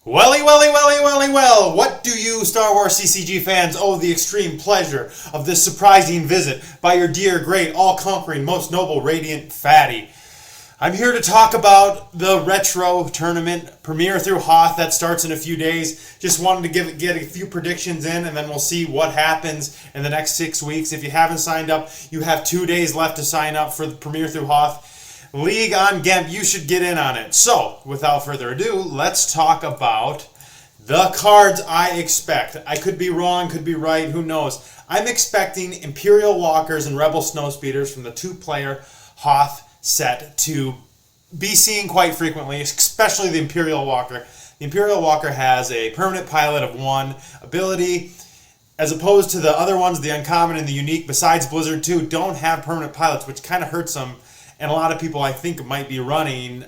Well, what do you Star Wars CCG fans owe the extreme pleasure of this surprising visit by your dear, great, all-conquering, most noble, radiant fatty? I'm here to talk about the Retro Tournament premiere through Hoth that starts in a few days. Just wanted to get a few predictions in, and then we'll see what happens in the next 6 weeks. If you haven't signed up, you have 2 days left to sign up for the premiere through Hoth. League on Gemp, you should get in on it. So, without further ado, let's talk about the cards I expect. I could be wrong, could be right, who knows. I'm expecting Imperial Walkers and Rebel Snowspeeders from the 2-player Hoth set to be seen quite frequently, especially the Imperial Walker. The Imperial Walker has a permanent pilot of 1 ability, as opposed to the other ones, the uncommon and the unique, besides Blizzard 2, don't have permanent pilots, which kind of hurts them. And a lot of people, I think, might be running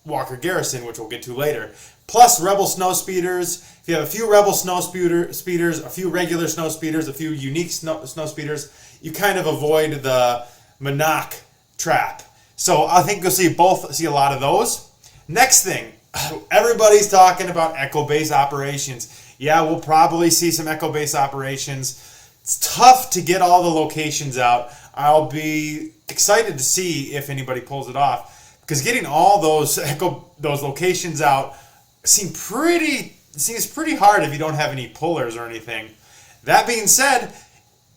Walker Garrison, which we'll get to later. Plus Rebel Snowspeeders. If you have a few Rebel Speeders, a few regular Snowspeeders, a few unique Snowspeeders, you kind of avoid the Monarch trap. So I think you'll see a lot of those. Next thing, everybody's talking about Echo Base operations. Yeah, we'll probably see some Echo Base operations. It's tough to get all the locations out. I'll be excited to see if anybody pulls it off, because getting all those locations out seems pretty hard if you don't have any pullers or anything. That being said,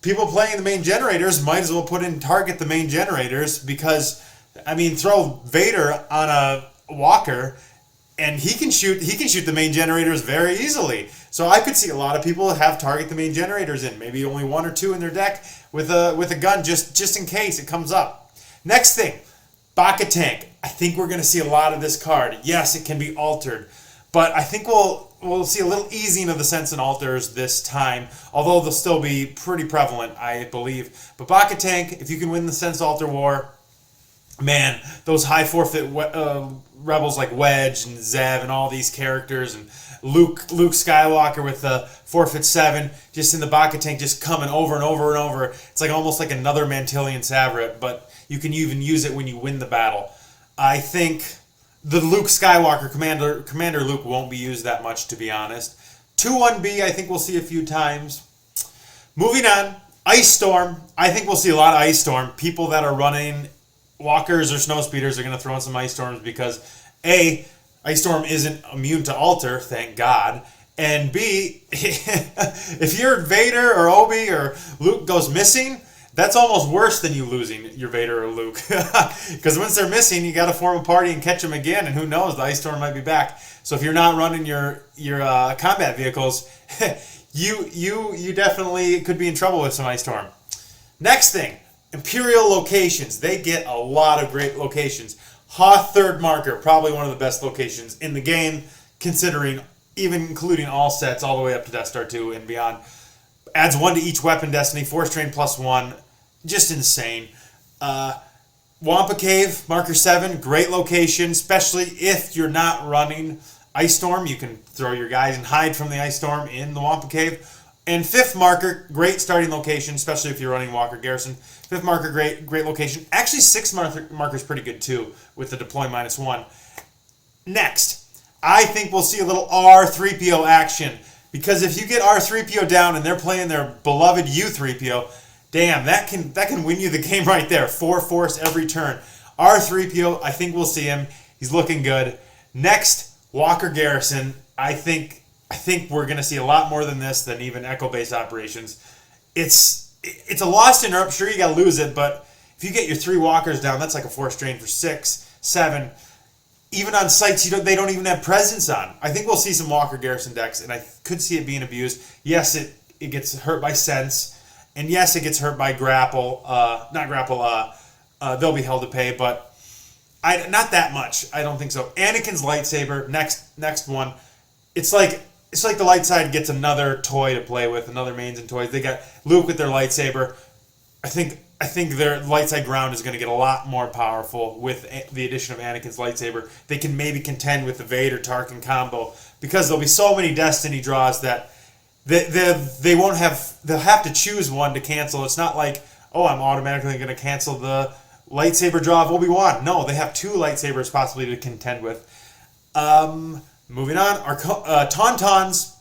people playing the main generators might as well target the main generators, because throw Vader on a Walker and he can shoot the main generators very easily. So I could see a lot of people target the main generators in, maybe only 1 or 2 in their deck with a gun just in case it comes up. Next thing, Baka Tank. I think we're going to see a lot of this card. Yes, it can be altered, but I think we'll see a little easing of the Sense and Alters this time, although they'll still be pretty prevalent, I believe. But Baka Tank, if you can win the Sense Alter war, man, those high forfeit rebels like Wedge and Zev and all these characters, and Luke Skywalker with the forfeit 7, just in the Baka Tank, just coming over and over and over. It's like almost like another Mantilian Savret, but you can even use it when you win the battle. I think the Luke Skywalker, Commander Luke, won't be used that much, to be honest. 2-1B, I think we'll see a few times. Moving on, Ice Storm. I think we'll see a lot of Ice Storm. People that are running Walkers or Snowspeeders are going to throw in some Ice Storms because, A, Ice Storm isn't immune to Alter, thank God. And B, if your Vader or Obi or Luke goes missing, that's almost worse than you losing your Vader or Luke. Because once they're missing, you got to form a party and catch them again, and who knows, the Ice Storm might be back. So if you're not running your combat vehicles, you definitely could be in trouble with some Ice Storm. Next thing, Imperial locations. They get a lot of great locations. Hoth 3rd marker, probably one of the best locations in the game, including all sets all the way up to Death Star 2 and beyond. Adds 1 to each weapon destiny, Force Train +1, just insane. Wampa Cave, marker 7, great location, especially if you're not running Ice Storm. You can throw your guys and hide from the Ice Storm in the Wampa Cave. And 5th marker, great starting location, especially if you're running Walker Garrison. 5th marker, great location. Actually, 6th marker is pretty good too, with the deploy -1. Next, I think we'll see a little R3PO action, because if you get R3PO down and they're playing their beloved U3PO, damn, that can win you the game right there. 4 force every turn. R3PO, I think we'll see him. He's looking good. Next, Walker Garrison. I think we're going to see a lot more than this, than even Echo Base operations. It's a lost interrupt. Sure, you got to lose it, but if you get your 3 Walkers down, that's like a Force Drain for 6, 7. Even on sites they don't even have presence on. I think we'll see some Walker Garrison decks, and I could see it being abused. Yes, it gets hurt by Sense, and yes, it gets hurt by Grapple. Not Grapple. They'll be held to pay, but not that much. I don't think so. Anakin's lightsaber. Next one. It's like the light side gets another toy to play with, another mains and toys. They got Luke with their lightsaber. I think their light side ground is going to get a lot more powerful with the addition of Anakin's lightsaber. They can maybe contend with the Vader Tarkin combo, because there'll be so many Destiny draws that they won't have. They'll have to choose one to cancel. It's not like, oh, I'm automatically going to cancel the lightsaber draw of Obi-Wan. No, they have 2 lightsabers possibly to contend with. Moving on, our Tauntauns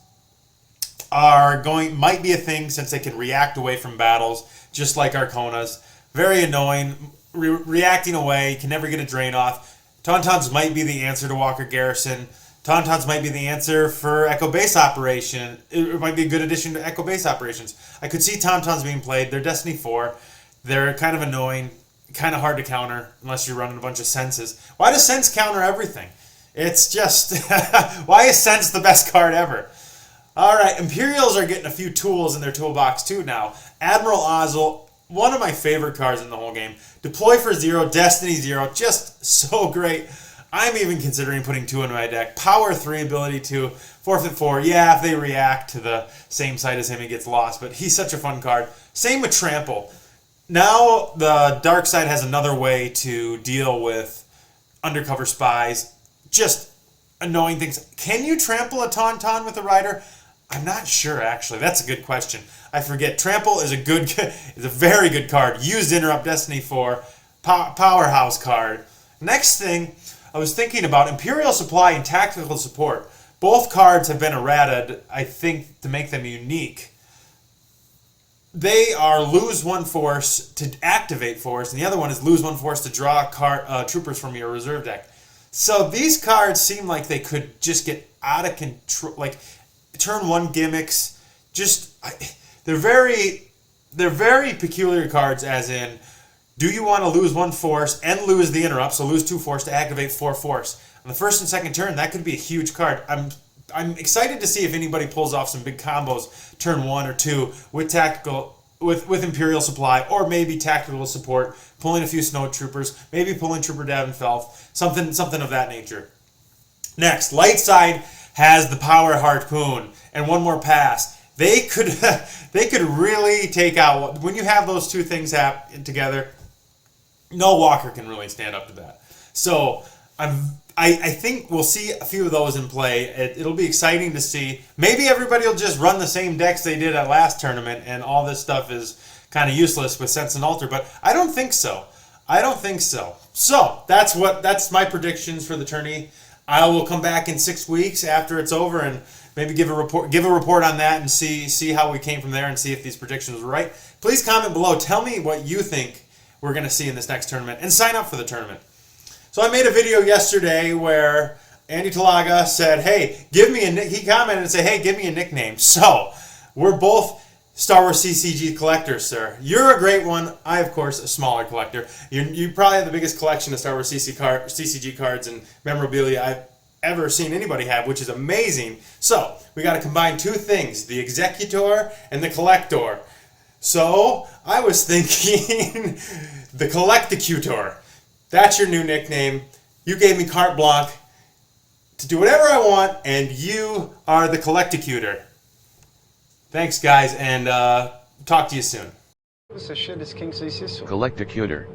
might be a thing since they can react away from battles, just like Arconas. Very annoying, reacting away, can never get a drain off. Tauntauns might be the answer to Walker Garrison. Tauntauns might be the answer for Echo Base Operation. It might be a good addition to Echo Base Operations. I could see Tauntauns being played. They're Destiny 4. They're kind of annoying, kind of hard to counter unless you're running a bunch of senses. Why does sense counter everything? It's just, why is sense the best card ever? All right, Imperials are getting a few tools in their toolbox too now. Admiral Ozzel, one of my favorite cards in the whole game. Deploy for 0, Destiny 0, just so great. I'm even considering putting 2 in my deck. Power 3, ability 2, forfeit 4. Yeah, if they react to the same side as him, he gets lost, but he's such a fun card. Same with Trample. Now the dark side has another way to deal with undercover spies. Just annoying things. Can you trample a Tauntaun with a rider? I'm not sure, actually. That's a good question. I forget. Trample is a very good card. Used to interrupt Destiny 4. Powerhouse card. Next thing, I was thinking about Imperial Supply and Tactical Support. Both cards have been errated, I think, to make them unique. They are lose 1 force to activate force, and the other one is lose 1 force to draw troopers from your reserve deck. So these cards seem like they could just get out of control, like turn 1 gimmicks. They're very peculiar cards, as in, do you want to lose 1 force and lose the interrupt, so lose 2 force to activate 4 force? On the first and second turn, that could be a huge card. I'm excited to see if anybody pulls off some big combos turn 1 or 2 with with Imperial Supply, or maybe Tactical Support, pulling a few Snow Troopers, maybe pulling Trooper Davenfelth, something of that nature. Next, Light Side has the Power Harpoon and one more pass. They could really take out, when you have those two things happen together, no Walker can really stand up to that. So I think we'll see a few of those in play. It'll be exciting to see. Maybe everybody will just run the same decks they did at last tournament, and all this stuff is kind of useless with Sense and Alter. But I don't think so. So that's my predictions for the tourney. I will come back in 6 weeks after it's over and maybe give a report on that and see how we came from there and see if these predictions were right. Please comment below. Tell me what you think we're going to see in this next tournament, and sign up for the tournament. So I made a video yesterday where Andy Talaga said, hey, he commented and said, hey, give me a nickname. So we're both Star Wars CCG collectors, sir. You're a great one. I, of course, a smaller collector. You probably have the biggest collection of Star Wars CCG cards and memorabilia I've ever seen anybody have, which is amazing. So we got to combine two things, the Executor and the Collector. So I was thinking the Collecticutor. That's your new nickname. You gave me carte blanche to do whatever I want, and you are the Collecticutor. Thanks, guys, and talk to you soon. Collecticutor.